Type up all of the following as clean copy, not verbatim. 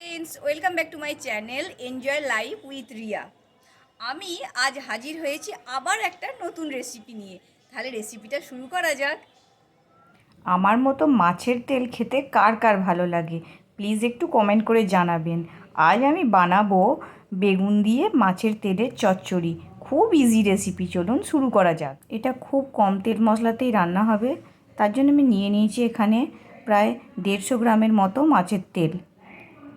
Friends, welcome back to my channel enjoy life with Riya. আমি আজ হাজির হয়েছি আবার একটা নতুন রেসিপি নিয়ে। তাহলে রেসিপিটা শুরু করা যাক। আমার মতো মাছের তেল খেতে কার কার ভালো লাগে প্লিজ একটু কমেন্ট করে জানাবেন। আজ আমি বানাবো বেগুন দিয়ে মাছের তেলের চচ্চড়ি। খুব ইজি রেসিপি, চলুন শুরু করা যাক। এটা খুব কম তেল মশলাতেই রান্না হবে। তার জন্য আমি নিয়ে নিয়েছি এখানে প্রায় 150 গ্রামের মতো মাছের তেল।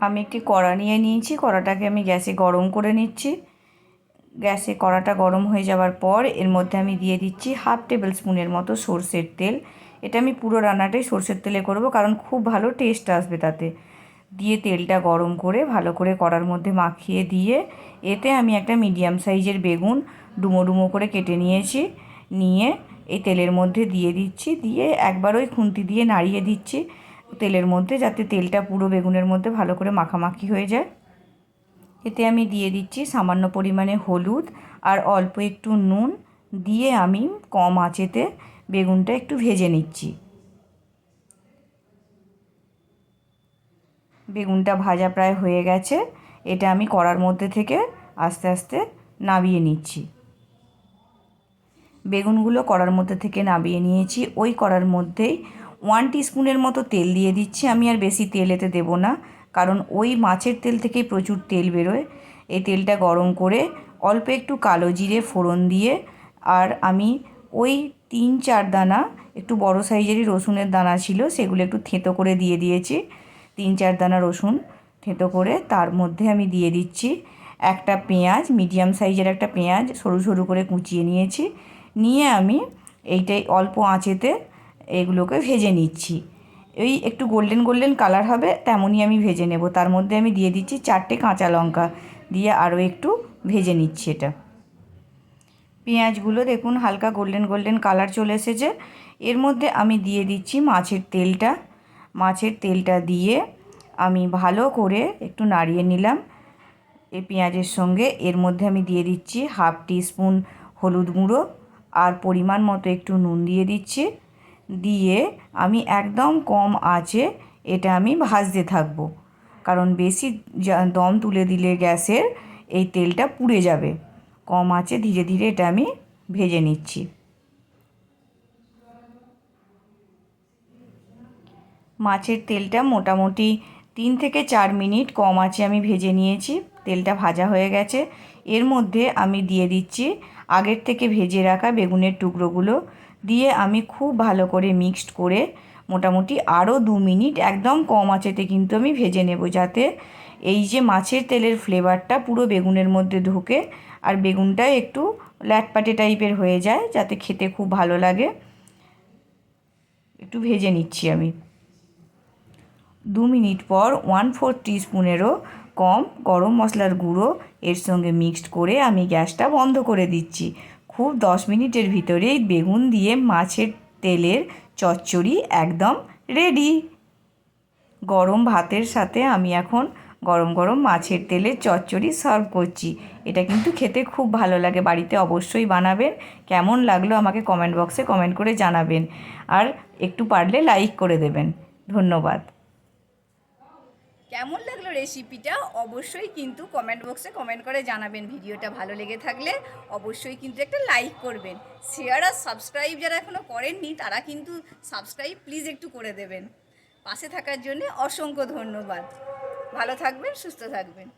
আমি একটি কড়া নিয়ে নিয়েছি, কড়াটাকে আমি গ্যাসে গরম করে নিচ্ছি। গ্যাসে কড়াটা গরম হয়ে যাওয়ার পর এর মধ্যে আমি দিয়ে দিচ্ছি 1/2 টেবিল স্পুনের মতো সর্ষের তেল। এটা আমি পুরো রান্নাটাই সর্ষের তেলে করব, কারণ খুব ভালো টেস্ট আসবে তাতে। দিয়ে তেলটা গরম করে ভালো করে কড়ার মধ্যে মাখিয়ে দিয়ে এতে আমি একটা মিডিয়াম সাইজের বেগুন ডুমো ডুমো করে কেটে নিয়েছি। নিয়ে এই তেলের মধ্যে দিয়ে দিচ্ছি, দিয়ে একবার ওই খুন্তি দিয়ে নাড়িয়ে দিচ্ছি তেলের মধ্যে, যাতে তেলটা পুরো বেগুনের মধ্যে ভালো করে মাখামাখি হয়ে যায়। এতে আমি দিয়ে দিচ্ছি সামান্য পরিমাণে হলুদ আর অল্প একটু নুন, দিয়ে আমি কম আঁচেতে বেগুনটা একটু ভেজে নিচ্ছি। বেগুনটা ভাজা প্রায় হয়ে গেছে। এটা আমি কড়ার মধ্যে থেকে আস্তে আস্তে নামিয়ে নিচ্ছি। বেগুনগুলো কড়ার মধ্যে থেকে নামিয়ে নিয়েছি। ওই কড়ার মধ্যেই 1 টিস্পুনের মতো তেল দিয়ে দিচ্ছি। আমি আর বেশি তেল এতে দেবো না, কারণ ওই মাছের তেল থেকেই প্রচুর তেল বেরোয়। এই তেলটা গরম করে অল্প একটু কালো জিরে ফোড়ন দিয়ে, আর আমি ওই 3-4 দানা একটু বড় সাইজেরই রসুনের দানা ছিল, সেগুলো একটু থেঁতো করে দিয়ে দিয়েছি। 3-4 দানা রসুন থেঁতো করে তার মধ্যে আমি দিয়ে দিচ্ছি একটা পেঁয়াজ, মিডিয়াম সাইজের একটা পেঁয়াজ সরু সরু করে কুচিয়ে নিয়েছি। নিয়ে আমি এইটাই অল্প আঁচেতে এগুলোকে ভেজে নিচ্ছি। এই একটু গোল্ডেন গোল্ডেন কালার হবে তেমনই আমি ভেজে নেব। তার মধ্যে আমি দিয়ে দিচ্ছি 4টে কাঁচা লঙ্কা, দিয়ে আরও একটু ভেজে নিচ্ছি এটা। পেঁয়াজগুলো দেখুন হালকা গোল্ডেন গোল্ডেন কালার চলে এসেছে। এর মধ্যে আমি দিয়ে দিচ্ছি মাছের তেলটা। মাছের তেলটা দিয়ে আমি ভালো করে একটু নাড়িয়ে নিলাম এই পেঁয়াজের সঙ্গে। এর মধ্যে আমি দিয়ে দিচ্ছি 1/2 টিস্পুন হলুদ গুঁড়ো আর পরিমাণ মতো একটু নুন দিয়ে দিচ্ছি। দিয়ে আমি একদম কম আঁচে এটা আমি ভাজতে থাকবো, কারণ বেশি দম তুলে দিলে গ্যাসের এই তেলটা পুড়ে যাবে। কম আঁচে ধীরে ধীরে এটা আমি ভেজে নিচ্ছি। মাছের তেলটা মোটামুটি 3 থেকে 4 মিনিট কম আঁচে আমি ভেজে নিয়েছি। তেলটা ভাজা হয়ে গেছে। এর মধ্যে আমি দিয়ে দিচ্ছি আগের থেকে ভেজে রাখা বেগুনের টুকরোগুলো, দিয়ে আমি খুব ভালো করে মিক্সড করে মোটামুটি আরও 2 মিনিট একদম কম আঁচেতে কিন্তু আমি ভেজে নেব, যাতে এই যে মাছের তেলের ফ্লেভারটা পুরো বেগুনের মধ্যে ঢোকে আর বেগুনটা একটু ল্যাটপাটে টাইপের হয়ে যায়, যাতে খেতে খুব ভালো লাগে। একটু ভেজে নিচ্ছি আমি। 2 মিনিট পর 1/4 টিস্পুনেরও কম গরম মশলার গুঁড়ো এর সঙ্গে মিক্সড করে আমি গ্যাসটা বন্ধ করে দিচ্ছি। খুব 10 মিনিটের ভিতরেই বেগুন দিয়ে মাছের তেলের চচ্চড়ি একদম রেডি। গরম ভাতের সাথে আমি এখন গরম গরম মাছের তেলের চচ্চড়ি সার্ভ করছি। এটা কিন্তু খেতে খুব ভালো লাগে, বাড়িতে অবশ্যই বানাবেন। কেমন লাগলো আমাকে কমেন্ট বক্সে কমেন্ট করে জানাবেন, আর একটু পারলে লাইক করে দেবেন। ধন্যবাদ। কেমন লাগলো রেসিপিটা অবশ্যই কিন্তু কমেন্ট বক্সে কমেন্ট করে জানাবেন। ভিডিওটা ভালো লেগে থাকলে অবশ্যই কিন্তু একটা লাইক করবেন। শেয়ার আর সাবস্ক্রাইব যারা এখনও করেননি তারা কিন্তু সাবস্ক্রাইব প্লিজ একটু করে দেবেন। পাশে থাকার জন্য অসংখ্য ধন্যবাদ। ভালো থাকবেন, সুস্থ থাকবেন।